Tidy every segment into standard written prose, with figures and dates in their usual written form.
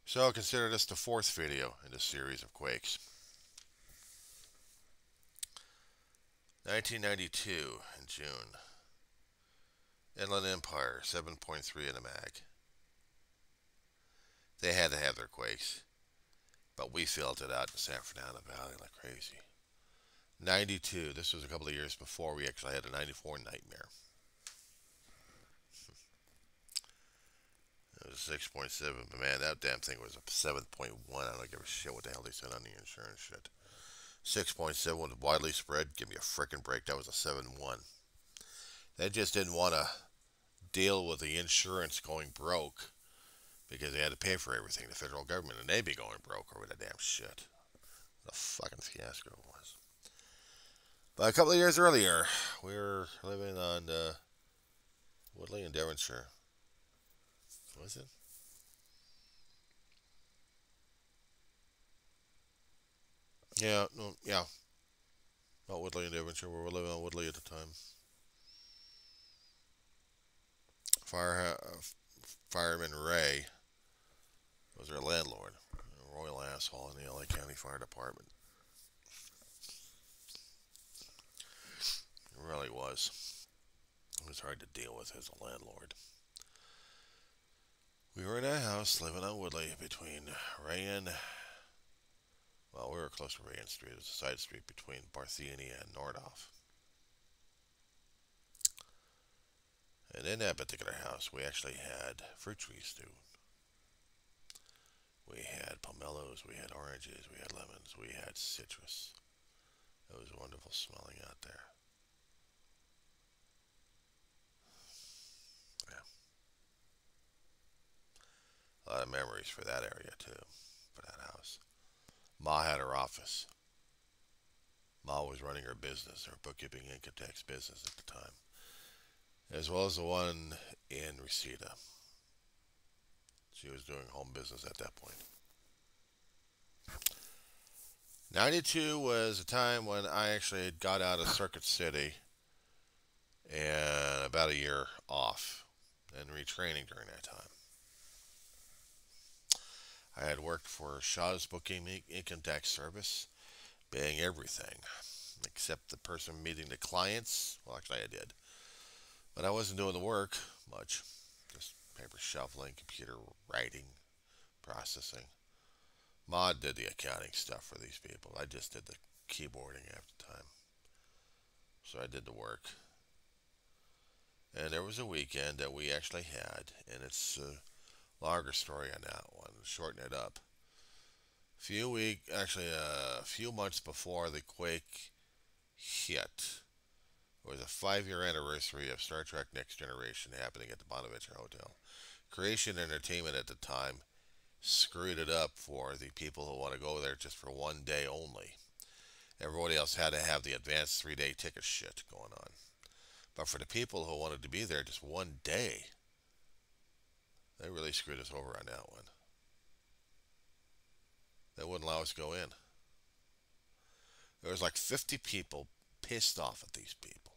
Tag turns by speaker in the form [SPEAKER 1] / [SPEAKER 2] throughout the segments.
[SPEAKER 1] So consider this the fourth video in this series of quakes. 1992 in June. Inland Empire, 7.3 in a mag. They had to have their quakes, but we felt it out in the San Fernando Valley like crazy. 92, this was a couple of years before we actually had a 94 nightmare. It was a 6.7, but man, that damn thing was a 7.1. I don't give a shit what the hell they said on the insurance shit. 6.7 was widely spread. Give me a frickin' break. That was a 7.1. They just didn't want to deal with the insurance going broke because they had to pay for everything. The federal government, and they'd be going broke over the damn shit. What a fucking fiasco it was. But a couple of years earlier, we were living on Woodley in Devonshire. Was it? Yeah, no, yeah. Not Woodley in Devonshire. We were living on Woodley at the time. Fire, Fireman Ray was our landlord. A royal asshole in the LA County Fire Department. It really was. It was hard to deal with as a landlord. We were in a house living on Woodley between Ray and, well, we were close to Ray Street. It was a side street between Barthenia and Nordhoff. And in that particular house, we actually had fruit trees too. We had pomelos, we had oranges, we had lemons, we had citrus. It was wonderful smelling out there. Yeah. A lot of memories for that area too, for that house. Ma had her office. Ma was running her business, her bookkeeping income tax business at the time, as well as the one in Reseda. She was doing home business at that point. 92 was a time when I actually got out of Circuit City and about a year off and retraining during that time. I had worked for Shaw's Booking Income Tax Service, paying everything except the person meeting the clients. Well, actually, I did, but I wasn't doing the work much. Just paper shuffling, computer writing, processing. Maud did the accounting stuff for these people. I just did the keyboarding at the time. So I did the work. And there was a weekend that we actually had, and it's a longer story on that one. Shorten it up. A few months before the quake hit, it was a 5-year anniversary of Star Trek Next Generation happening at the Bonaventure Hotel. Creation Entertainment at the time screwed it up for the people who want to go there just for one day only. Everybody else had to have the advanced 3-day ticket shit going on. But for the people who wanted to be there just one day, they really screwed us over on that one. They wouldn't allow us to go in. There was like 50 people pissed off at these people.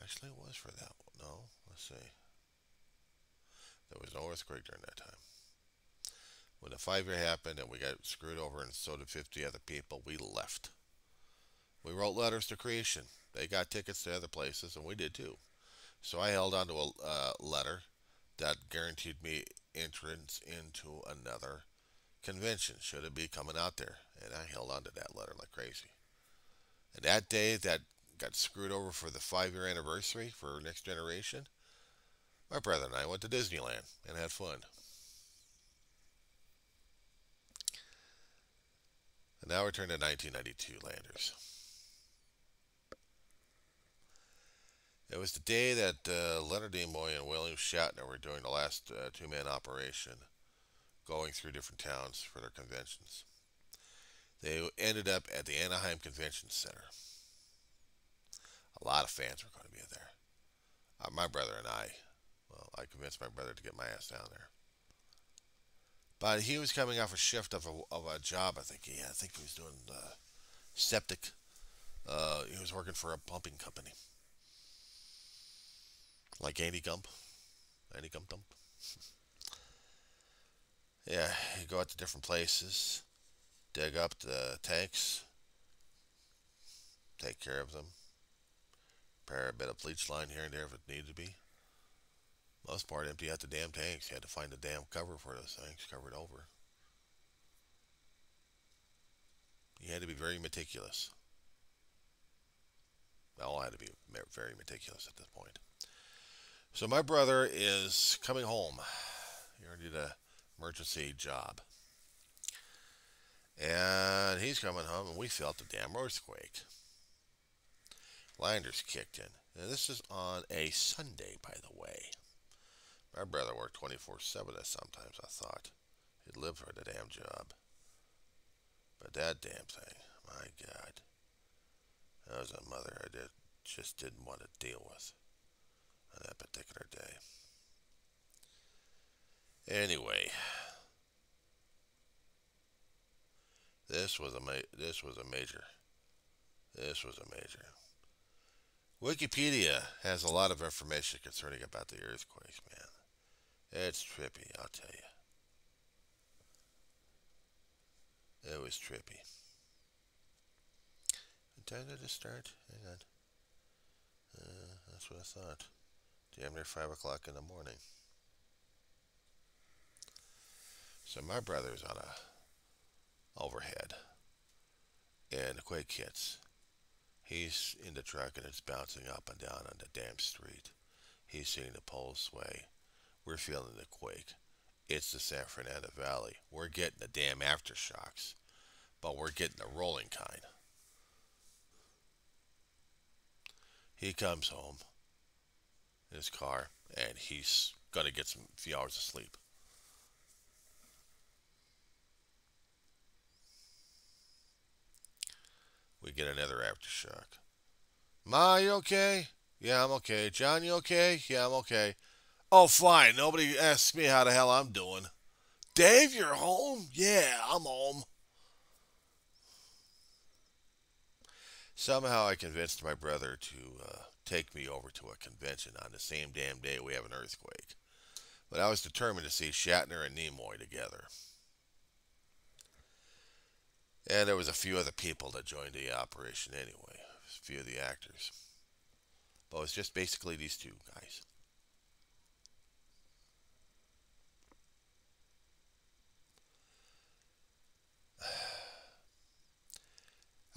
[SPEAKER 1] Actually, it was for that one. No, let's see. There was no earthquake during that time. When the 5-year happened and we got screwed over and so did 50 other people, we left. We wrote letters to Creation. They got tickets to other places, and we did too. So I held on to a letter that guaranteed me entrance into another convention, should it be coming out there. And I held on to that letter like crazy. And that day that got screwed over for the 5-year anniversary for Next Generation, my brother and I went to Disneyland and had fun. And now we turn to 1992 Landers. It was the day that Leonard Nimoy and William Shatner were doing the last two-man operation, going through different towns for their conventions. They ended up at the Anaheim Convention Center. A lot of fans were going to be there. My brother and I convinced my brother to get my ass down there. But he was coming off a shift of a job. I think he was doing septic. He was working for a pumping company, like Andy Gump. Andy Gump Dump. Yeah, you go out to different places, dig up the tanks, take care of them, repair a bit of bleach line here and there if it needed to be. Most part, empty out the damn tanks. You had to find the damn cover for those things, cover it over. You had to be very meticulous. Well, I had to be very meticulous at this point. So my brother is coming home. He already did a emergency job. And he's coming home, and we felt the damn earthquake. Landers kicked in. And this is on a Sunday, by the way. My brother worked 24/7 sometimes, I thought. He'd live for the damn job. But that damn thing, my God. That was a mother just didn't want to deal with on that particular day. Anyway, this was a major. This was a major. Wikipedia has a lot of information concerning about the earthquakes, man. It's trippy, I'll tell you. It was trippy. What time did it start? Hang on. That's what I thought. Damn near 5 o'clock in the morning. So my brother's on a overhead, and the quake hits. He's in the truck, and it's bouncing up and down on the damn street. He's seeing the poles sway. We're feeling the quake. It's the San Fernando Valley. We're getting the damn aftershocks, but we're getting the rolling kind. He comes home in his car, and he's going to get some few hours of sleep. We get another aftershock. Ma, you okay? Yeah, I'm okay. John, you okay? Yeah, I'm okay. Oh, fine. Nobody asks me how the hell I'm doing. Dave, you're home? Yeah, I'm home. Somehow I convinced my brother to take me over to a convention on the same damn day we have an earthquake. But I was determined to see Shatner and Nimoy together. And there was a few other people that joined the operation anyway. A few of the actors. But it was just basically these two guys.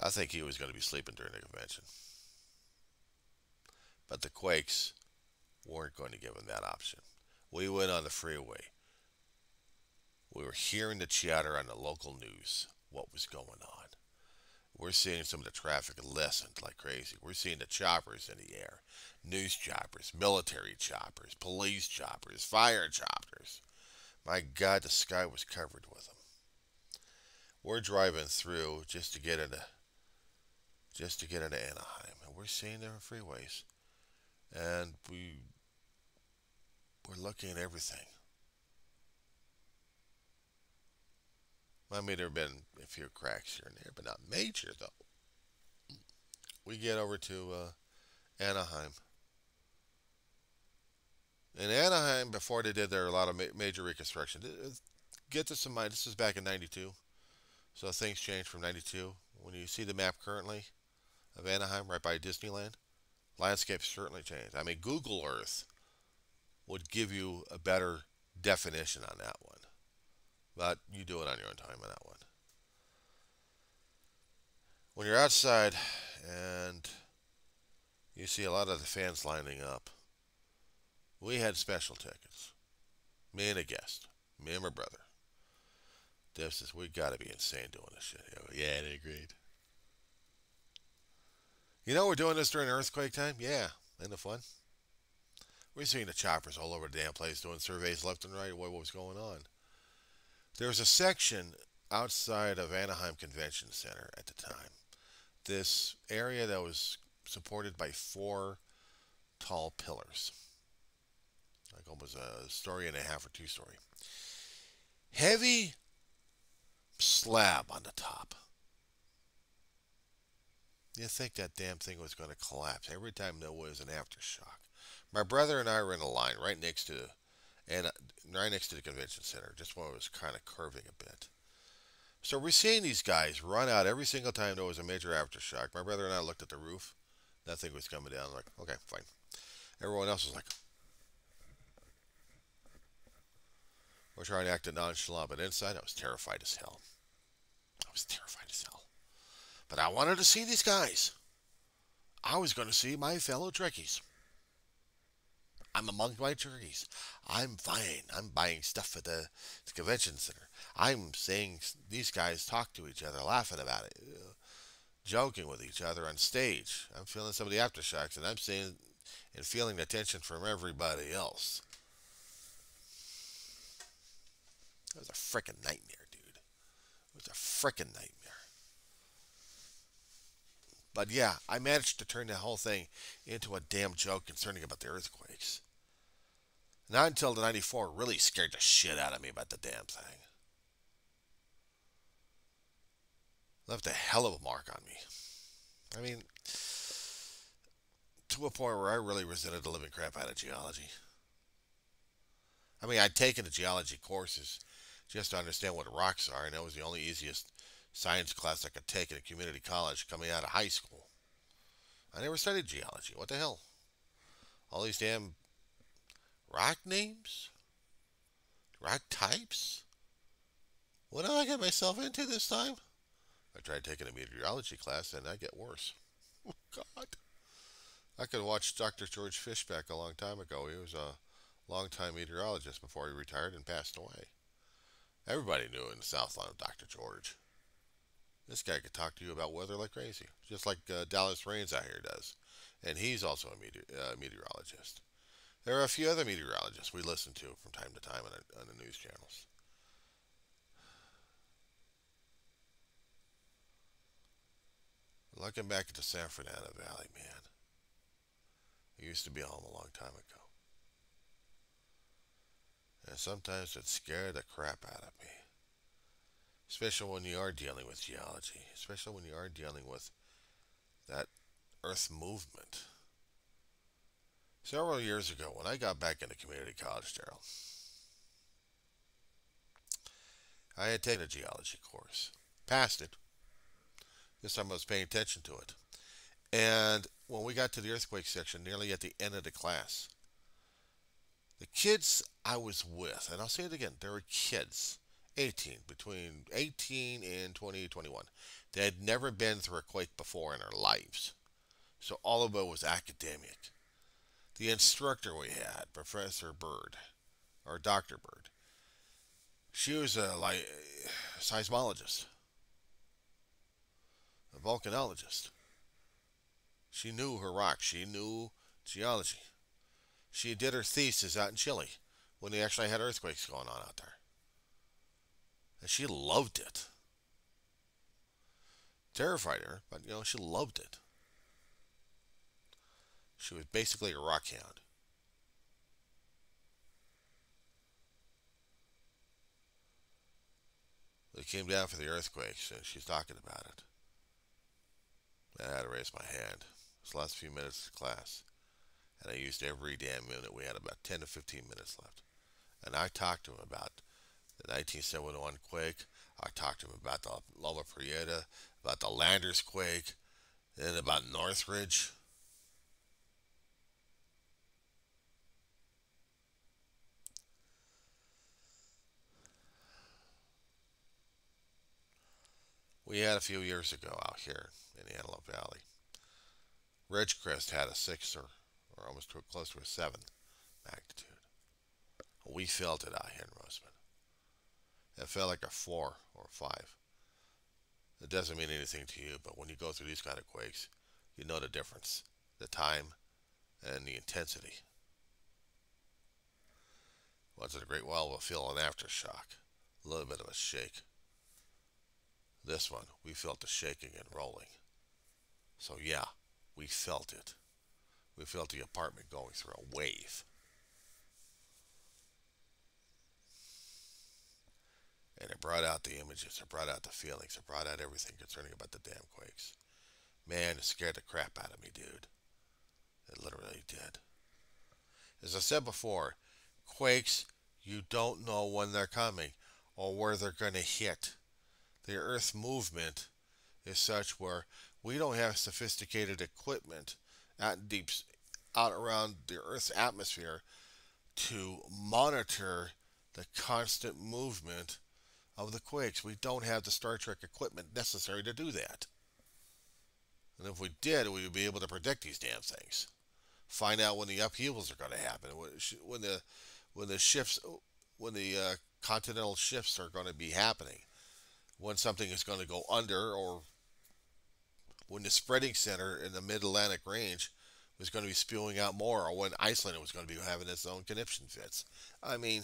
[SPEAKER 1] I think he was going to be sleeping during the convention. But the Quakes weren't going to give him that option. We went on the freeway. We were hearing the chatter on the local news, what was going on. We're seeing some of the traffic lessened like crazy. We're seeing the choppers in the air. News choppers, military choppers, police choppers, fire choppers. My God, the sky was covered with them. We're driving through just to get into Anaheim, and we're seeing different freeways, and we're looking at everything. I mean, there have been a few cracks here and there, but not major though. We get over to Anaheim. In Anaheim, before they did a lot of major reconstruction. Get this in mind. This is back in '92, so things changed from '92. When you see the map currently of Anaheim, right by Disneyland, landscape certainly changed. I mean, Google Earth would give you a better definition on that one, but you do it on your own time on that one. When you're outside and you see a lot of the fans lining up, we had special tickets. Me and a guest, me and my brother. Dave says, we gotta be insane doing this shit. Go, yeah, they agreed. You know we're doing this during earthquake time? Yeah. Isn't it fun? We're seeing the choppers all over the damn place doing surveys left and right of what was going on. There was a section outside of Anaheim Convention Center at the time. This area that was supported by four tall pillars. Like almost a story and a half or 2 story. Heavy slab on the top. You think that damn thing was going to collapse every time there was an aftershock. My brother and I were in a line right next to and right next to the convention center, just when it was kind of curving a bit. So we're seeing these guys run out every single time there was a major aftershock. My brother and I looked at the roof. That thing was coming down. Like, okay, fine. Everyone else was like, we're trying to act nonchalant, but inside I was terrified as hell. I was terrified as hell. But I wanted to see these guys. I was going to see my fellow Trekkies. I'm among my Trekkies. I'm fine. I'm buying stuff at the convention center. I'm seeing these guys talk to each other, laughing about it, joking with each other on stage. I'm feeling some of the aftershocks, and I'm seeing and feeling the tension from everybody else. It was a freaking nightmare, dude. It was a freaking nightmare. But yeah, I managed to turn the whole thing into a damn joke concerning about the earthquakes. Not until the 94 really scared the shit out of me about the damn thing. Left a hell of a mark on me. I mean, to a point where I really resented the living crap out of geology. I mean, I'd taken the geology courses just to understand what rocks are, and that was the only easiest science class I could take in a community college coming out of high school. I never studied geology. What the hell? All these damn rock names? Rock types? What did I get myself into this time? I tried taking a meteorology class, and I get worse. Oh, God. I could watch Dr. George Fishback a long time ago. He was a long-time meteorologist before he retired and passed away. Everybody knew in the Southland of Dr. George. This guy could talk to you about weather like crazy, just like Dallas Rains out here does. And he's also a meteorologist. There are a few other meteorologists we listen to from time to time on the news channels. Looking back at the San Fernando Valley, man, it used to be home a long time ago. And sometimes it scared the crap out of me. Especially when you are dealing with geology. Especially when you are dealing with that earth movement. Several years ago, when I got back into community college, Daryl, I had taken a geology course. Passed it. This time I was paying attention to it. And when we got to the earthquake section, nearly at the end of the class, the kids I was with, and I'll say it again, they were kids, between 18 and 20, 21. They had never been through a quake before in their lives. So all of it was academic. The instructor we had, Professor Bird, or Dr. Bird, she was a seismologist, a volcanologist. She knew her rock. She knew geology. She did her thesis out in Chile when they actually had earthquakes going on out there. And she loved it. Terrified her, but she loved it. She was basically a rock hound. They came down for the earthquakes, and she's talking about it. I had to raise my hand. It was the last few minutes of class. And I used every damn minute. We had about 10 to 15 minutes left. And I talked to him about the 1971 quake. I talked to him about the Loma Prieta, about the Landers quake, and about Northridge. We had a few years ago out here in the Antelope Valley. Ridgecrest had a 6 or almost close to a 7 magnitude. We felt it out here in Roseman. It felt like a 4 or a 5. It doesn't mean anything to you, but when you go through these kind of quakes, you know the difference, the time, and the intensity. Once in a great while, we'll feel an aftershock, a little bit of a shake. This one, we felt the shaking and rolling. So yeah, we felt it. We felt the apartment going through a wave. And it brought out the images, it brought out the feelings, it brought out everything concerning about the damn quakes. Man, it scared the crap out of me, dude. It literally did. As I said before, quakes You don't know when they're coming or where they're going to hit. The Earth movement is such where we don't have sophisticated equipment out deep out around the Earth's atmosphere to monitor the constant movement of the quakes. We don't have the Star Trek equipment necessary to do that. And if we did, we would be able to predict these damn things. Find out when the upheavals are going to happen, when the shifts, when the continental shifts are going to be happening, when something is going to go under, or when the spreading center in the mid-Atlantic range was going to be spewing out more, or when Iceland was going to be having its own conniption fits. I mean,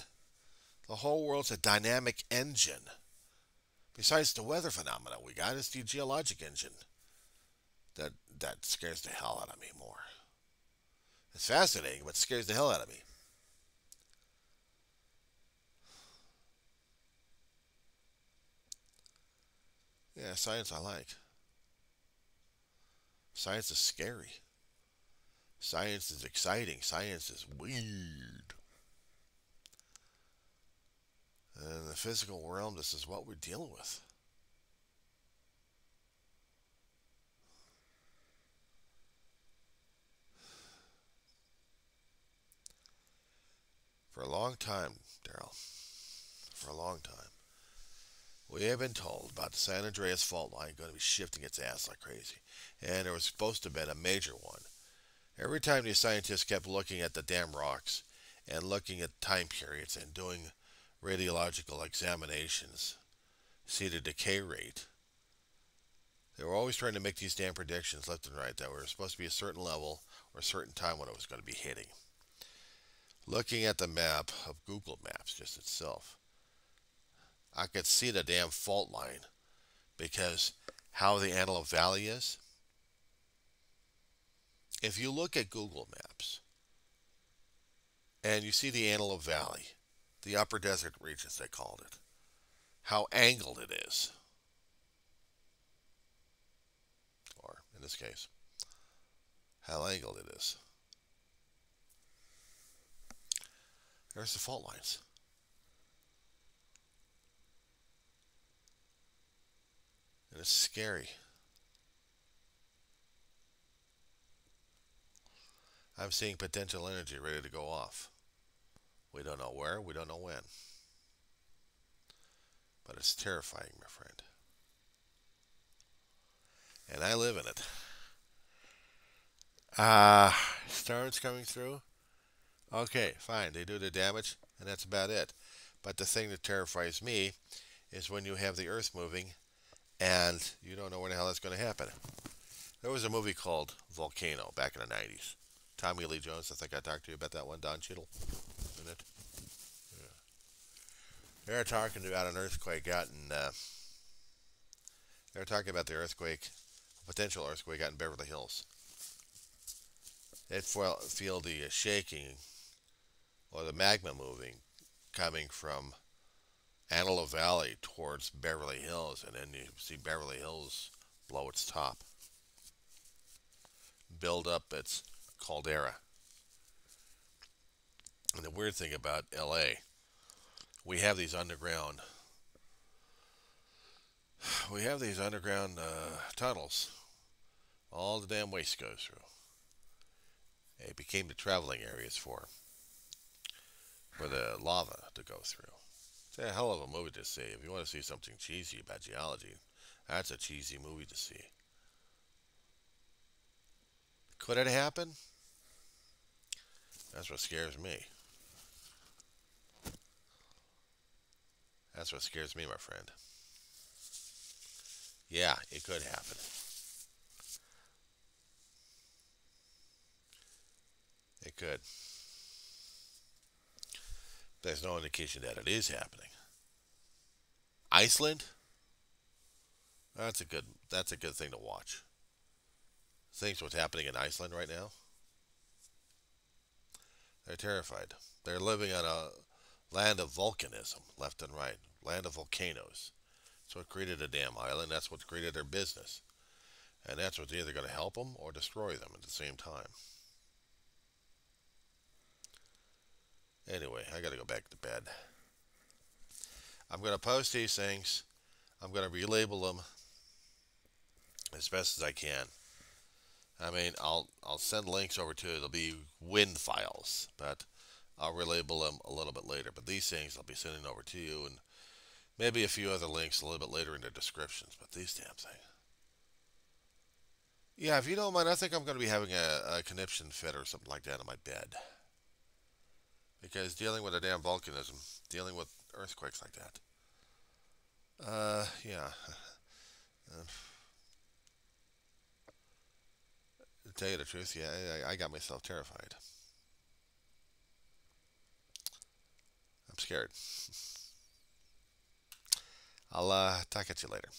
[SPEAKER 1] the whole world's a dynamic engine. Besides the weather phenomena we got, it's the geologic engine that scares the hell out of me more. It's fascinating, but scares the hell out of me. Yeah, science I like. Science is scary. Science is exciting. Science is weird. And in the physical realm, this is what we're dealing with. For a long time, Daryl, for a long time, we have been told about the San Andreas fault line going to be shifting its ass like crazy. And there was supposed to have been a major one. Every time these scientists kept looking at the damn rocks and looking at time periods and doing radiological examinations, see the decay rate, they were always trying to make these damn predictions left and right that we were supposed to be a certain level or a certain time when it was going to be hitting. Looking at the map of Google Maps just itself, I could see the damn fault line because how the Antelope Valley is. If you look at Google Maps and you see the Antelope Valley, the upper desert regions they called it, how angled it is, or in this case, how angled it is. There's the fault lines. And it's scary. I'm seeing potential energy ready to go off. We don't know where, we don't know when. But it's terrifying, my friend. And I live in it. Storms coming through? Okay, fine. They do the damage, and that's about it. But the thing that terrifies me is when you have the Earth moving, and you don't know when the hell that's going to happen. There was a movie called Volcano back in the 90s. Tommy Lee Jones, I think I talked to you about that one, Don Cheadle, isn't it? Yeah. They were talking about an earthquake out in, they were talking about the earthquake, potential earthquake out in Beverly Hills. They'd feel the shaking or the magma moving coming from Antelope Valley towards Beverly Hills, and then you see Beverly Hills blow its top, build up its caldera. And the weird thing about LA, we have these underground tunnels. All the damn waste goes through. It became the traveling areas for the lava to go through. It's a hell of a movie to see. If you want to see something cheesy about geology, that's a cheesy movie to see. Could it happen? That's what scares me. That's what scares me, my friend. Yeah, it could happen. It could. There's no indication that it is happening. Iceland? That's a good thing to watch. Think what's happening in Iceland right now? They're terrified. They're living on a land of volcanism, left and right. Land of volcanoes. That's what created a damn island. That's what created their business. And that's what's either going to help them or destroy them at the same time. Anyway, I gotta go back to bed. I'm gonna post these things. I'm gonna relabel them as best as I can. I mean, I'll send links over to it. It'll be WIN files, but I'll relabel them a little bit later. But these things I'll be sending over to you, and maybe a few other links a little bit later in the descriptions. But these damn things. Yeah, if you don't mind, I think I'm going to be having a conniption fit or something like that on my bed. Because dealing with a damn volcanism, dealing with earthquakes like that. Yeah. To tell you the truth, yeah, I got myself terrified. I'm scared. I'll talk at you later.